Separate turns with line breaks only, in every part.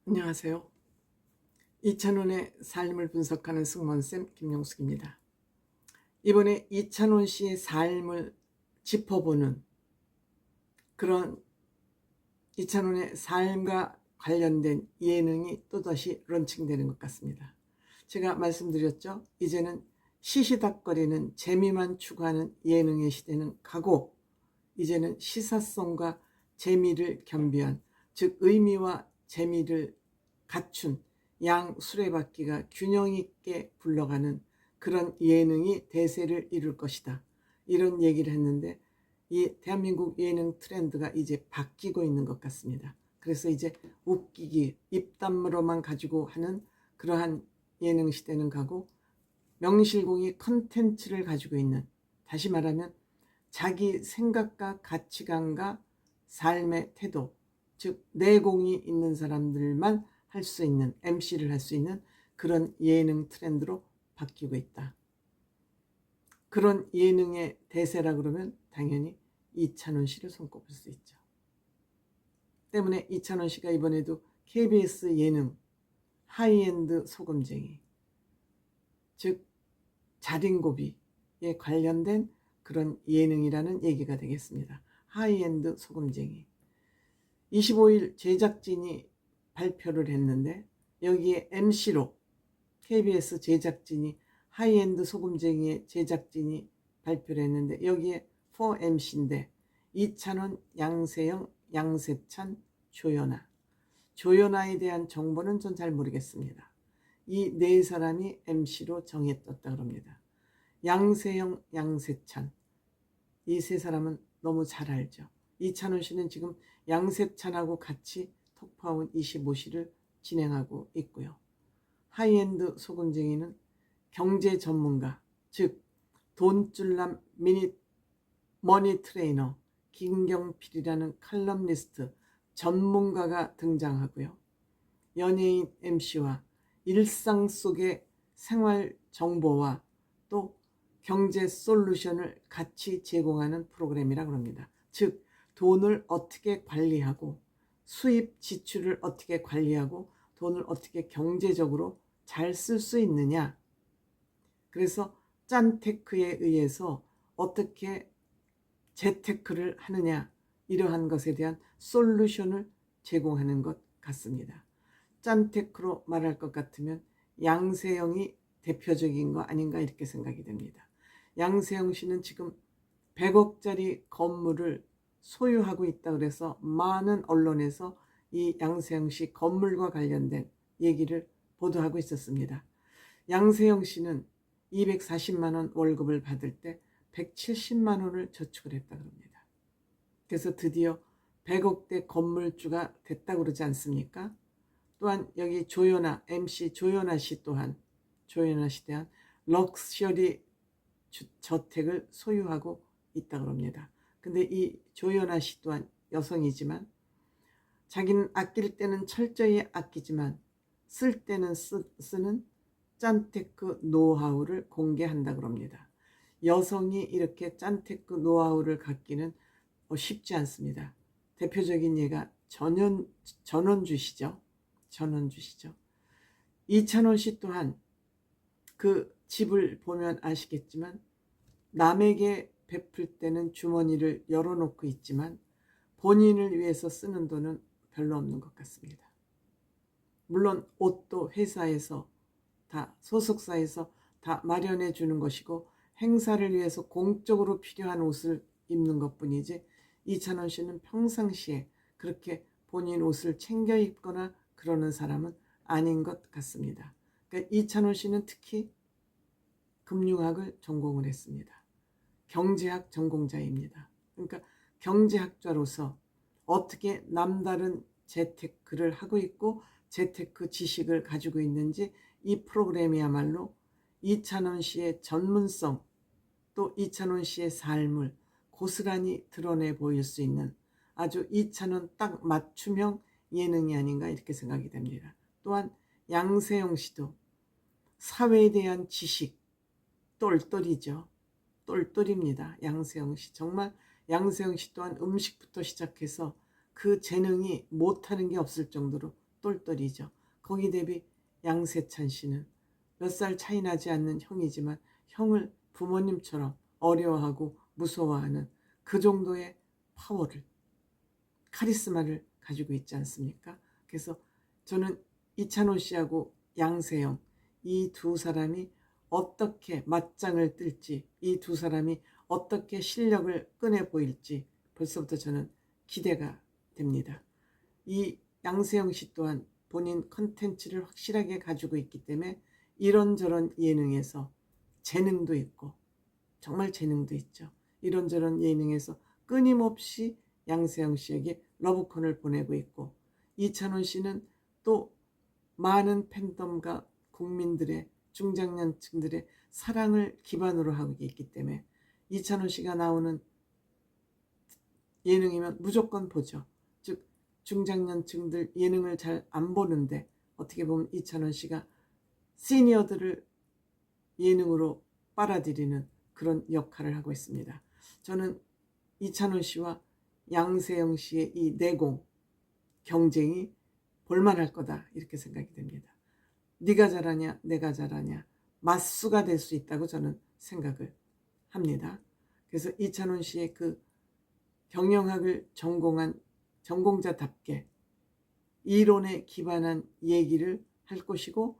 안녕하세요. 이찬원의 삶을 분석하는 승무원쌤 김용숙입니다. 이번에 이찬원 씨의 삶을 짚어보는 그런 이찬원의 삶과 관련된 예능이 또다시 런칭되는 것 같습니다. 제가 말씀드렸죠. 이제는 시시닥거리는 재미만 추구하는 예능의 시대는 가고 이제는 시사성과 재미를 겸비한, 즉 의미와 재미를 갖춘 양 수레바퀴가 균형 있게 굴러가는 그런 예능이 대세를 이룰 것이다, 이런 얘기를 했는데 이 대한민국 예능 트렌드가 이제 바뀌고 있는 것 같습니다. 그래서 이제 웃기기, 입담으로만 가지고 하는 그러한 예능 시대는 가고 명실공히 컨텐츠를 가지고 있는, 다시 말하면 자기 생각과 가치관과 삶의 태도, 즉 내공이 있는 사람들만 할 수 있는, MC를 할 수 있는 그런 예능 트렌드로 바뀌고 있다. 그런 예능의 대세라 그러면 당연히 이찬원 씨를 손꼽을 수 있죠. 때문에 이찬원 씨가 이번에도 KBS 예능 하이엔드 소금쟁이, 즉 자린고비에 관련된 그런 예능이라는 얘기가 되겠습니다. 하이엔드 소금쟁이. 25일 제작진이 발표를 했는데 여기에 MC로 KBS 제작진이 하이엔드 소금쟁이의 제작진이 발표를 했는데 여기에 4MC인데 이찬원, 양세형, 양세찬, 조연아. 조연아에 대한 정보는 전 잘 모르겠습니다. 이 네 사람이 MC로 정해 떴다 그럽니다. 양세형, 양세찬, 이 세 사람은 너무 잘 알죠. 이찬원 씨는 지금 양세찬하고 같이 톡파운 25시를 진행하고 있고요. 하이엔드 소금쟁이는 경제 전문가, 즉 돈줄남 머니 트레이너 김경필이라는 칼럼니스트 전문가가 등장하고요. 연예인 MC와 일상 속의 생활 정보와 또 경제 솔루션을 같이 제공하는 프로그램이라고 합니다. 즉 돈을 어떻게 관리하고 수입 지출을 어떻게 관리하고 돈을 어떻게 경제적으로 잘 쓸 수 있느냐, 그래서 짠테크에 의해서 어떻게 재테크를 하느냐, 이러한 것에 대한 솔루션을 제공하는 것 같습니다. 짠테크로 말할 것 같으면 양세형이 대표적인 거 아닌가 이렇게 생각이 됩니다. 양세형 씨는 지금 100억짜리 건물을 소유하고 있다 그래서 많은 언론에서 이 양세형 씨 건물과 관련된 얘기를 보도하고 있었습니다. 양세형 씨는 240만 원 월급을 받을 때 170만 원을 저축을 했다 그럽니다. 그래서 드디어 100억대 건물주가 됐다고 그러지 않습니까? 또한 여기 조연아, MC 조연아 씨 또한, 조연아 씨 대한 럭셔리 저택을 소유하고 있다고 합니다. 근데 이 조연아 씨 또한 여성이지만 자기는 아낄 때는 철저히 아끼지만 쓸 때는 쓰는 짠테크 노하우를 공개한다고 합니다. 여성이 이렇게 짠테크 노하우를 갖기는 쉽지 않습니다. 대표적인 예가 전원주시죠. 전원주시죠. 이찬원 씨 또한 그 집을 보면 아시겠지만 남에게 베풀 때는 주머니를 열어놓고 있지만 본인을 위해서 쓰는 돈은 별로 없는 것 같습니다. 물론 옷도 회사에서 다, 소속사에서 다 마련해 주는 것이고 행사를 위해서 공적으로 필요한 옷을 입는 것뿐이지 이찬원 씨는 평상시에 그렇게 본인 옷을 챙겨 입거나 그러는 사람은 아닌 것 같습니다. 그러니까 이찬원 씨는 특히 금융학을 전공을 했습니다. 경제학 전공자입니다. 그러니까 경제학자로서 어떻게 남다른 재테크를 하고 있고 재테크 지식을 가지고 있는지 이 프로그램이야말로 이찬원 씨의 전문성, 또 이찬원 씨의 삶을 고스란히 드러내 보일 수 있는 아주 이찬원 딱 맞춤형 예능이 아닌가 이렇게 생각이 됩니다. 또한 양세형 씨도 사회에 대한 지식 똘똘이죠. 똘똘입니다. 양세형 씨. 정말 양세형 씨 또한 음식부터 시작해서 그 재능이 못하는 게 없을 정도로 똘똘이죠. 거기 대비 양세찬 씨는 몇 살 차이 나지 않는 형이지만 형을 부모님처럼 어려워하고 무서워하는 그 정도의 파워를, 카리스마를 가지고 있지 않습니까? 그래서 저는 이찬원 씨하고 양세형, 이 두 사람이 어떻게 맞짱을 뜰지, 이 두 사람이 어떻게 실력을 꺼내 보일지 벌써부터 저는 기대가 됩니다. 이 양세형 씨 또한 본인 컨텐츠를 확실하게 가지고 있기 때문에 이런저런 예능에서 재능도 있고, 정말 재능도 있죠. 이런저런 예능에서 끊임없이 양세형 씨에게 러브콜을 보내고 있고, 이찬원 씨는 또 많은 팬덤과 국민들의, 중장년층들의 사랑을 기반으로 하고 있기 때문에 이찬원 씨가 나오는 예능이면 무조건 보죠. 즉 중장년층들 예능을 잘 안 보는데 어떻게 보면 이찬원 씨가 시니어들을 예능으로 빨아들이는 그런 역할을 하고 있습니다. 저는 이찬원 씨와 양세형 씨의 이 내공 경쟁이 볼만할 거다, 이렇게 생각이 됩니다. 네가 잘하냐 내가 잘하냐 맞수가 될 수 있다고 저는 생각을 합니다. 그래서 이찬원 씨의 그 경영학을 전공한 전공자답게 이론에 기반한 얘기를 할 것이고,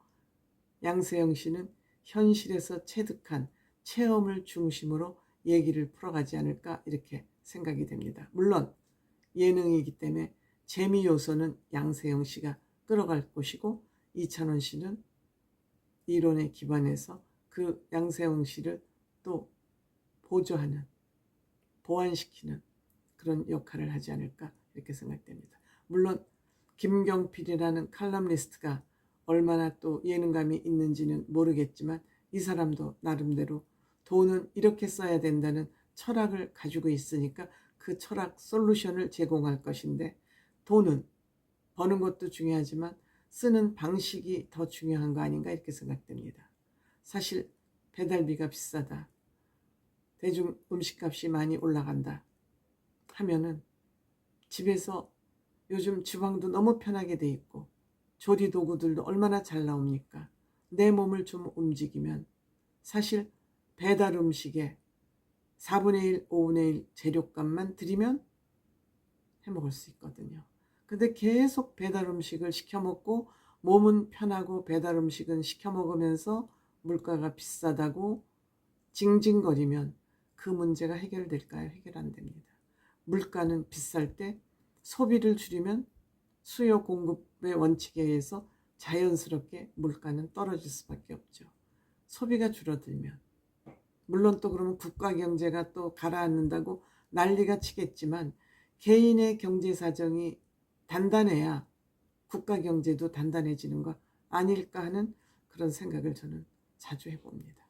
양세형 씨는 현실에서 체득한 체험을 중심으로 얘기를 풀어가지 않을까, 이렇게 생각이 됩니다. 물론 예능이기 때문에 재미 요소는 양세형 씨가 끌어갈 것이고, 이찬원 씨는 이론에 기반해서 그 양세형 씨를 또 보조하는, 보완시키는 그런 역할을 하지 않을까, 이렇게 생각됩니다. 물론 김경필이라는 칼럼니스트가 얼마나 또 예능감이 있는지는 모르겠지만 이 사람도 나름대로 돈은 이렇게 써야 된다는 철학을 가지고 있으니까 그 철학 솔루션을 제공할 것인데, 돈은 버는 것도 중요하지만 쓰는 방식이 더 중요한 거 아닌가, 이렇게 생각됩니다. 사실 배달비가 비싸다, 대중 음식값이 많이 올라간다 하면은 집에서 요즘 주방도 너무 편하게 돼 있고 조리 도구들도 얼마나 잘 나옵니까? 내 몸을 좀 움직이면 사실 배달 음식에 4분의 1, 5분의 1 재료값만 들이면 해 먹을 수 있거든요. 근데 계속 배달 음식을 시켜 먹고 몸은 편하고 배달 음식은 시켜 먹으면서 물가가 비싸다고 징징거리면 그 문제가 해결될까요? 해결 안 됩니다. 물가는 비쌀 때 소비를 줄이면 수요 공급의 원칙에 의해서 자연스럽게 물가는 떨어질 수밖에 없죠. 소비가 줄어들면, 물론 또 그러면 국가 경제가 또 가라앉는다고 난리가 치겠지만 개인의 경제 사정이 단단해야 국가 경제도 단단해지는 거 아닐까 하는 그런 생각을 저는 자주 해봅니다.